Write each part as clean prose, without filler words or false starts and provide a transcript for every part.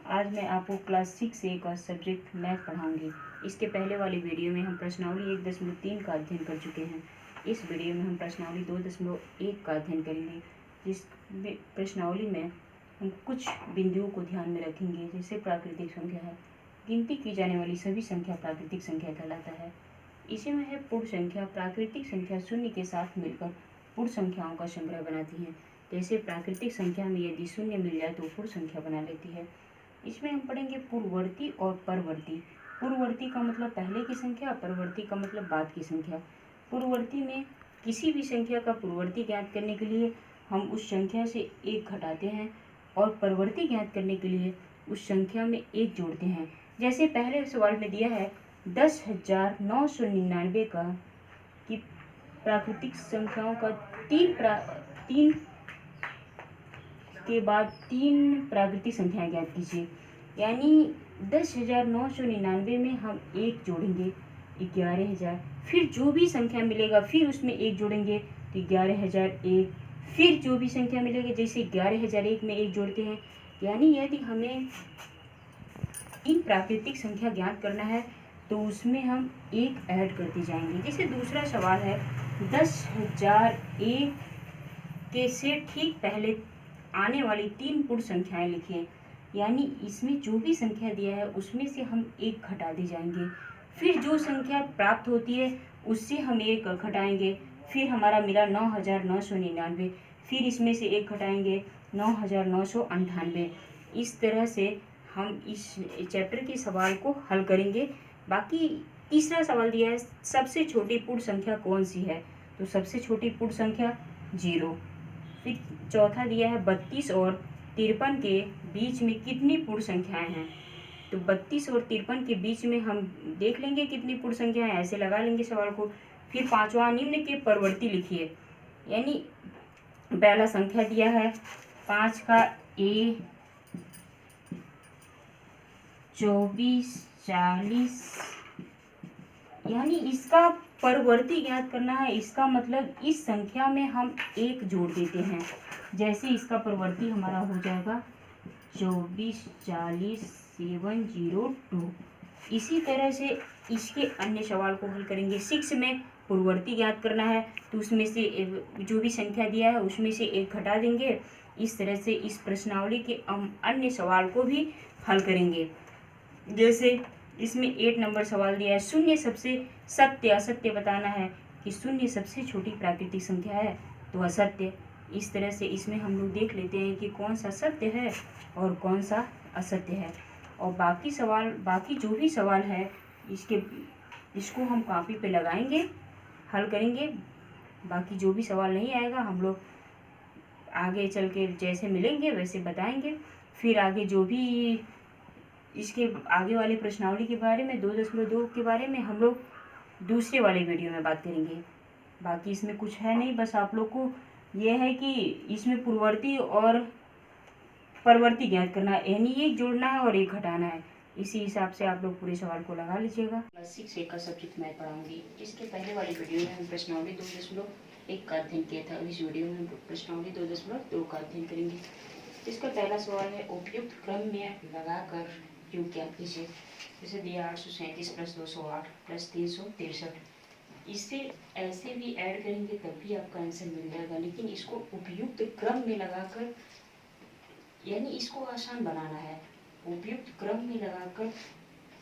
आज मैं आपको क्लास 6 से का सब्जेक्ट मैथ पढ़ाऊंगी। इसके पहले वाली वीडियो में हम प्रश्नावली 1.3 का अध्ययन कर चुके हैं। इस वीडियो में हम प्रश्नावली 2.1 का अध्ययन करेंगे। जिस प्रश्नावली में हम कुछ बिंदुओं को ध्यान में रखेंगे, जैसे प्राकृतिक संख्या है। गिनती की जाने वाली सभी संख्या प्राकृतिक संख्या कहलाता है। इसी में है पूर्ण संख्या। प्राकृतिक संख्या शून्य के साथ मिलकर पूर्ण संख्याओं का संग्रह बनाती है। जैसे प्राकृतिक संख्या में यदि शून्य मिल जाए तो पूर्ण संख्या बना लेती है। इसमें हम पढ़ेंगे पूर्ववर्ती और परवर्ती। पूर्ववर्ती का मतलब पहले की संख्या, परवर्ती का मतलब बाद की संख्या। पूर्ववर्ती में किसी भी संख्या का पूर्ववर्ती ज्ञात करने के लिए हम उस संख्या से एक घटाते हैं और परवर्ती ज्ञात करने के लिए उस संख्या में एक जोड़ते हैं। जैसे पहले सवाल में दिया है 10,999 का कि प्राकृतिक संख्याओं का तीन के बाद 3 प्राकृतिक संख्याएं ज्ञात कीजिए। यानी 10,999 में हम एक जोड़ेंगे 11,000, फिर जो भी संख्या मिलेगा फिर उसमें एक जोड़ेंगे तो 11,001, फिर जो भी संख्या मिलेगी जैसे 11,001 में एक जोड़ते हैं। यानी यदि हमें 3 प्राकृतिक संख्या ज्ञात करना है तो उसमें हम एक ऐड करते जाएंगे। जैसे दूसरा सवाल है 10,001 के से ठीक पहले आने वाली 3 पूर्ण संख्याएं लिखिए। यानी इसमें जो भी संख्या दिया है उसमें से हम एक घटाते जाएंगे, फिर जो संख्या प्राप्त होती है उससे हम एक घटाएंगे, फिर हमारा मिला 9,999, फिर इसमें से एक घटाएंगे 9,998। इस तरह से हम इस चैप्टर के सवाल को हल करेंगे। बाकी तीसरा सवाल दिया है सबसे छोटी पूर्ण संख्या कौन सी है, तो सबसे छोटी पूर्ण संख्या 0। फिर चौथा दिया है 32 और 53 के बीच में कितनी पूर्ण संख्याएं हैं, तो 32 और 53 के बीच में हम देख लेंगे कितनी पूर्ण संख्याएं, ऐसे लगा लेंगे सवाल को। फिर पांचवा निम्न के परवर्ती लिखिए। यानी पहला संख्या दिया है 5 का a 24 40, यानी इसका परवर्ती ज्ञात करना है। इसका मतलब इस संख्या में हम एक जोड़ देते हैं। जैसे इसका परवर्ती हमारा हो जाएगा 24 40 702। इसी तरह से इसके अन्य सवाल को हल करेंगे। 6 में पूर्ववर्ती ज्ञात करना है तो उसमें से जो भी संख्या दिया है उसमें से एक घटा देंगे। इस तरह से इस प्रश्नावली के अन्य सवाल को भी हल करेंगे। जैसे इसमें 8 नंबर सवाल दिया है शून्य सबसे सत्य असत्य बताना है कि शून्य सबसे छोटी प्राकृतिक संख्या है तो असत्य। इस तरह से इसमें हम लोग देख लेते हैं कि कौन सा सत्य है और कौन सा असत्य है। और बाकी जो भी सवाल है इसको हम कॉपी पे लगाएंगे, हल करेंगे। बाकी जो भी सवाल नहीं आएगा हम लोग आगे चल के जैसे मिलेंगे वैसे बताएंगे। फिर आगे जो भी इसके आगे वाले प्रश्नावली के बारे में 2.2 के बारे में हम लोग दूसरे वाले वीडियो में बात करेंगे। बाकी इसमें कुछ है नहीं, बस आप लोग को यह है कि इसमें पूर्ववर्ती और परवर्ती ज्ञात करना है, यानी एक जोड़ना है और एक घटाना है। इसी हिसाब से आप लोग पूरे सवाल को लगा लीजिएगा। क्लास 6 का सब्जेक्ट मैं पढ़ाऊंगी। इसके पहले वाली वीडियो में हम प्रश्नावली 2.1 का अध्ययन किया था। इस वीडियो में हम प्रश्नावली 2.2 का अध्ययन करेंगे। इसका पहला सवाल है उपयुक्त क्रम में लगाकर योग ज्ञात कीजिए। जैसे दिया 837 प्लस 208 प्लस 363। इससे ऐसे भी ऐड करेंगे तब भी आपका आंसर मिल जाएगा, लेकिन इसको उपयुक्त क्रम में लगाकर, यानी इसको आसान बनाना है। उपयुक्त क्रम में लगाकर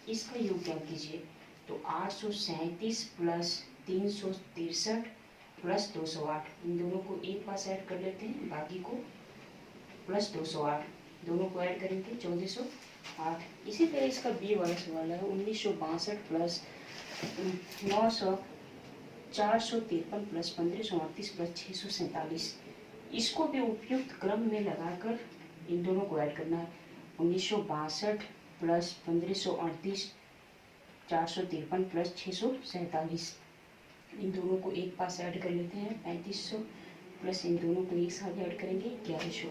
इसका योग ज्ञात कीजिए। तो 837 प्लस 363 प्लस 208, इन दोनों को एक पास ऐड कर लेते हैं, बाकी को प्लस 208 दोनों को ऐड करेंगे 1408। इसी तरह इसका बी वाला सवाल है 1962 प्लस 453 प्लस 1538 प्लस 647। इसको भी उपयुक्त क्रम में लगाकर इन दोनों को ऐड करना है। 1962 प्लस 1538 453 प्लस 647, इन दोनों को एक पास ऐड कर लेते हैं 3500 प्लस इन दोनों को एक साथ ऐड करेंगे 1100,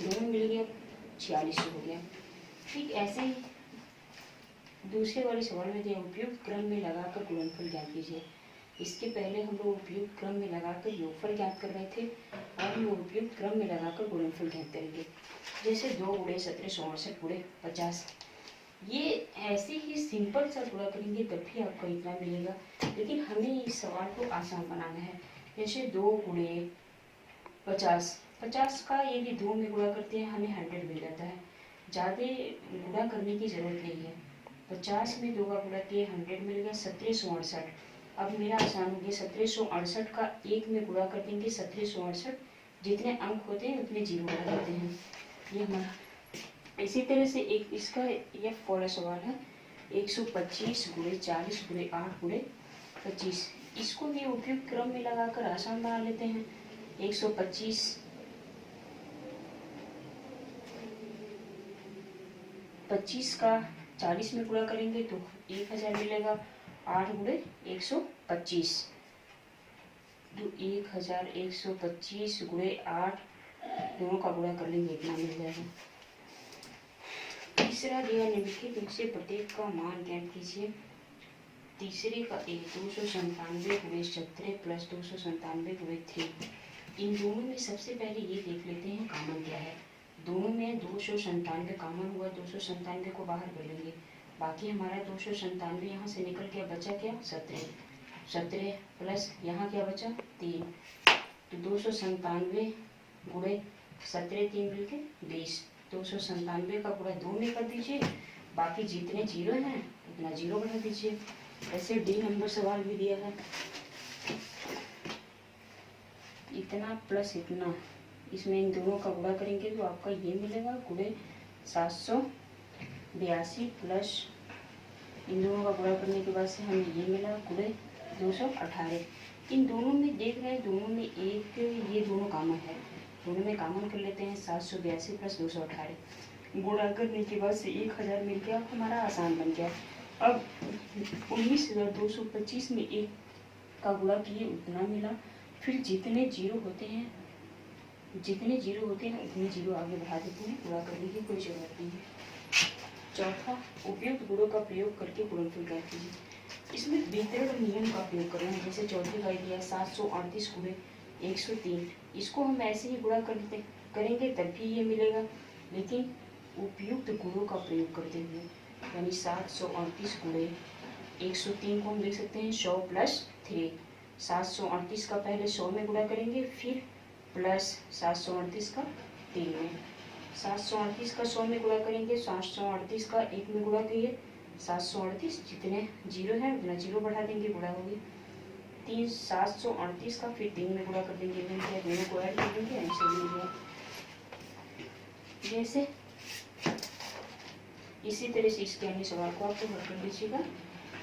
दोनों मिल गया 4600 हो गया। ठीक ऐसे ही दूसरे वाले सवाल में दिया उपयुक्त क्रम में लगाकर गुणनफल ज्ञात कीजिए। इसके पहले हम लोग उपयुक्त क्रम में लगाकर योगफल ज्ञात कर रहे थे, अब हम लोग उपयुक्त क्रम में लगाकर गुणनफल ज्ञात करेंगे। जैसे 2 गुणे 1768 गुणे 50, ये ऐसे ही सिंपल सा गुणा करेंगे तब भी आपको इतना मिलेगा, लेकिन हमें इस सवाल को आसान बनाना है। जैसे 2 गुणे 50, 50 का यदि 2 में गुणा करते हैं हमें 100 मिल जाता है, ज़्यादा गुणा करने की ज़रूरत नहीं है। 50 में 2 का गुणा किए 100 मिल गया 1768। अब मेरा आसान हो गया, 1768 का 1 में गुणा कर देंगे 1768, जितने अंक होते हैं उतने जीरो बढ़ा देते हैं, ये हमारा। इसी तरह से एक इसका यह वाला सवाल है 125 गुणे 40 गुणे 8 गुणे 25, इसको भी उपयुक्त क्रम में लगाकर आसान बना लेते हैं। 125 25 का 40 में गुणा करेंगे तो 1000 मिलेगा, 8 गुणे 125 तो 1125 गुणे 8, दोनों का गुणा कर लेंगे इतना मिल जाएगा। तीसरा दिया निम्नलिखित में से प्रत्येक का मान ज्ञात कीजिए। तीसरे का 297 गुणे 17 प्लस 297 गुणे 3, इन दोनों में सबसे पहले ये देख लेते हैं कॉमन क्या है। दोनों में 297 कॉमन हुआ, 297 को बाहर कर लेंगे, बाकी हमारा 297 यहाँ से निकल गया, बचा क्या 17 प्लस यहाँ क्या बचा 3, तो 297 गुणे 17 3 मिलके 20, 297 का गुणा 2 में कर दीजिए, बाकी जितने जीरो हैं उतना जीरो बढ़ा दीजिए। ऐसे डी नंबर सवाल भी दिया है, इतना प्लस इतना, इसमें इन दोनों का गुणा करेंगे तो आपका ये मिलेगा गुणे 782 प्लस इन दोनों का गुणा करने के बाद से हमें ये मिला गुणे 218। इन दोनों में देख रहे हैं, दोनों में एक ये दोनों कॉमन है, दोनों में कॉमन कर लेते हैं 782 प्लस 218, गुणा करने के बाद से 1000 मिल गया, हमारा आसान बन गया। अब 19,225 में 1 का गुणा किए उतना मिला, फिर जितने जीरो होते हैं उतने जीरो आगे बढ़ा देते हैं, गुणा करने की कोई जरूरत नहीं है। चौथा, उपयुक्त गुणों का प्रयोग करके गुणनफल ज्ञात कीजिए। इसमें वितरण नियम का प्रयोग करना है। जैसे चौथे का दिया 738 गुणे 103, इसको हम ऐसे ही गुणा करेंगे तब भी ये मिलेगा, लेकिन उपयुक्त गुणों का प्रयोग करते हुए, यानी 738 गुणे 103 को हम लिख सकते हैं 100 प्लस 3। 738 का पहले 100 में गुणा करेंगे, फिर प्लस 738 का 3 में। 738 का 100 में गुणा करेंगे, 738 का 1 में गुणा किए 738, जितने जीरो है उतना जीरो बढ़ा देंगे, गुणा होगी 3। 738 का फिर 3 में गुणा कर देंगे, दोनों को ऐड कर देंगे, आंसर मिल गया। जैसे इसी तरह से इसके अन्य सवाल को आपको हल कर लीजिएगा।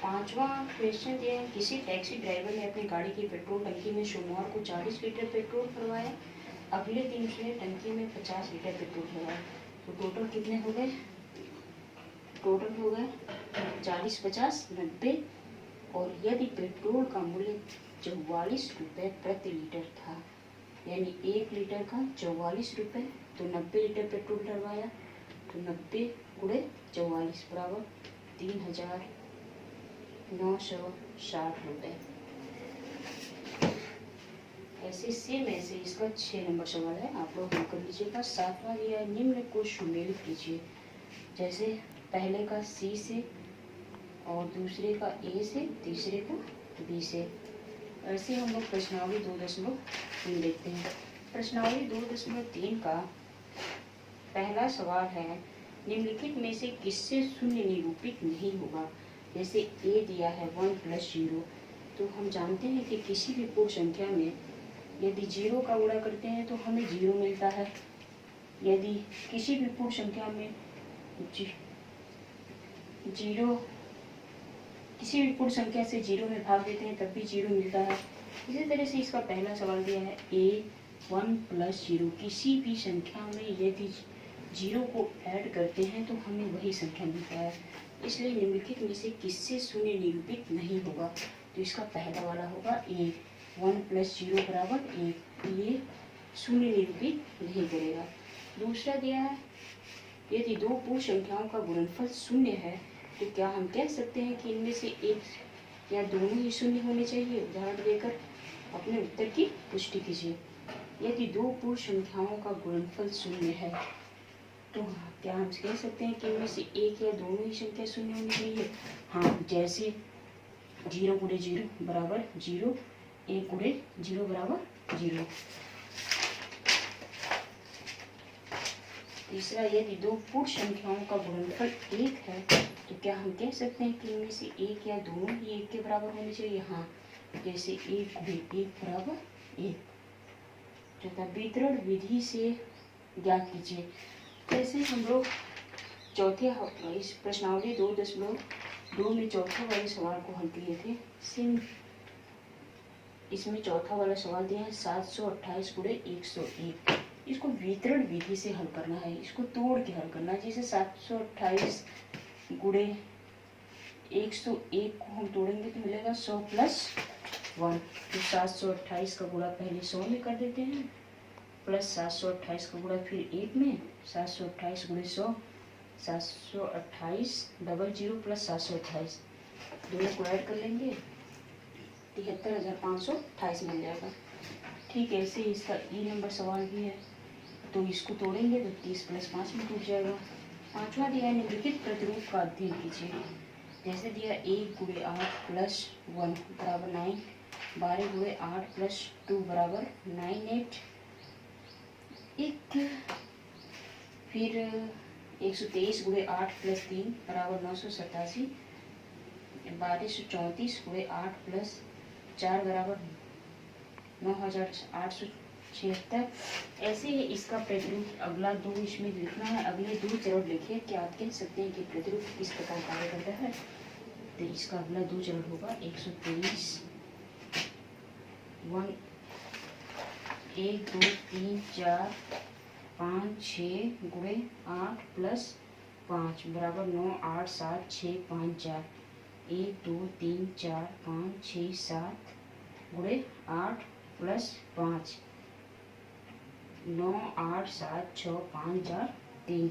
5वां क्वेश्चन दिया है, किसी टैक्सी ड्राइवर ने अपनी गाड़ी की पेट्रोल टंकी में सोमवार को 40 लीटर पेट्रोल भरवाया, अगले दिन उसने टंकी में 50 लीटर पेट्रोल भरवाया, तो टोटल कितने हो गए? टोटल हो गए 40 50 90, और यदि पेट्रोल का मूल्य 44 रुपये प्रति लीटर था, यानी 1 लीटर का 44 रुपये, तो 90 लीटर पेट्रोल डलवाया, तो 90 गुणे 44 बराबर 3960 रुपये। ऐसे सेम ऐसे इसका 6 नंबर सवाल है, आप लोग हल कर लीजिएगा। 7वां दिया है, निम्न को सुमेलित कीजिए। जैसे पहले का सी से और दूसरे का ए से, तीसरे का बी से। ऐसे हम लोग प्रश्नावली 2.3 देखते हैं। प्रश्नावली 2.3 का पहला सवाल है, निम्नलिखित में से किससे शून्य निरूपित नहीं होगा। जैसे ए दिया है 1 + 0, तो हम जानते हैं कि किसी भी पूर्ण संख्या में यदि 0 का गुणा करते हैं तो हमें 0 मिलता है, यदि किसी भी पूर्ण संख्या में किसी भी पूर्ण संख्या से 0 में भाग देते हैं तब भी 0 मिलता है। इसी तरह से इसका पहला सवाल दिया है ए 1 + 0, किसी भी संख्या में यदि 0 को ऐड करते हैं तो हमें वही संख्या मिलता है, इसलिए निम्नलिखित में से किससे शून्य निरूपित नहीं होगा। तो इसका पहला वाला होगा ए 1 + 0 बराबर 1, ये शून्य निरूपित नहीं करेगा। दूसरा दिया है, यदि दो पूर्ण संख्याओं का गुणनफल 0 है तो क्या हम कह सकते हैं कि इनमें से एक या दोनों ही शून्य होने चाहिए? उदाहरण देकर अपने उत्तर की पुष्टि कीजिए। यदि दो पूर्ण संख्याओं का गुणनफल शून्य है तो क्या हम कह सकते हैं कि इनमें से एक या दोनों ही संख्या शून्य होनी चाहिए? हाँ, जैसे 0 गुणे 0 बराबर 0, 1 गुणे 0 बराबर 0। तीसरा, यदि दो पूर्ण संख्याओं का गुणनफल 1 है तो क्या हम कह सकते हैं कि इनमें से एक या दोनों ही 1 के बराबर होने चाहिए? हाँ, जैसे 1 गुणे 1 बराबर 1। चौथा, वितरण विधि से ज्ञात कीजिए। जैसे हम लोग चौथे इस प्रश्नावली 2.2 में चौथे वाले सवाल को हल किए थे। इसमें चौथा वाला सवाल दिया है 728 गुणे 101। इसको वितरण विधि से हल करना है, इसको तोड़ के हल करना है। जैसे 728 गुणे 101 को हम तोड़ेंगे तो मिलेगा 100 प्लस 1। तो 728 का गुणा पहले 100 में कर देते हैं, प्लस 728 का गुणा फिर 1 में, 728 गुणे 100, 728 डबल 0 प्लस 728, दोनों को ऐड कर लेंगे 73,528 मिल जाएगा। ठीक है, ऐसे इसका ई नंबर सवाल भी है, तो इसको तोड़ेंगे तो 30 प्लस 5 में टूट जाएगा। पांचवा दिया है निम्नलिखित प्रतिरूप का अध्ययन कीजिए। जैसे दिया 1 गुणे 8 प्लस 1 बराबर 9, 12 गुणे 8 प्लस 2 बराबर 98, फिर 123 गुणे 8 प्लस 3 बराबर 987, 1234 गुणे 8 प्लस 4 बराबर 9876। ऐसे ही इसका प्रतिरूप अगला 2 इसमें लिखना है। अगले 2 चरण लिखे, क्या आप कह सकते हैं कि प्रतिरूप किस प्रकार कार्य करता है? तो इसका अगला 2 चरण होगा 123 1 2 3 4 5 6 गुणे 8 प्लस 5 बराबर 9 8 7 6 5 4, 1 2 3 4 5 6 7 गुणे 8 प्लस 5, 9 8 7 6 5 4 3।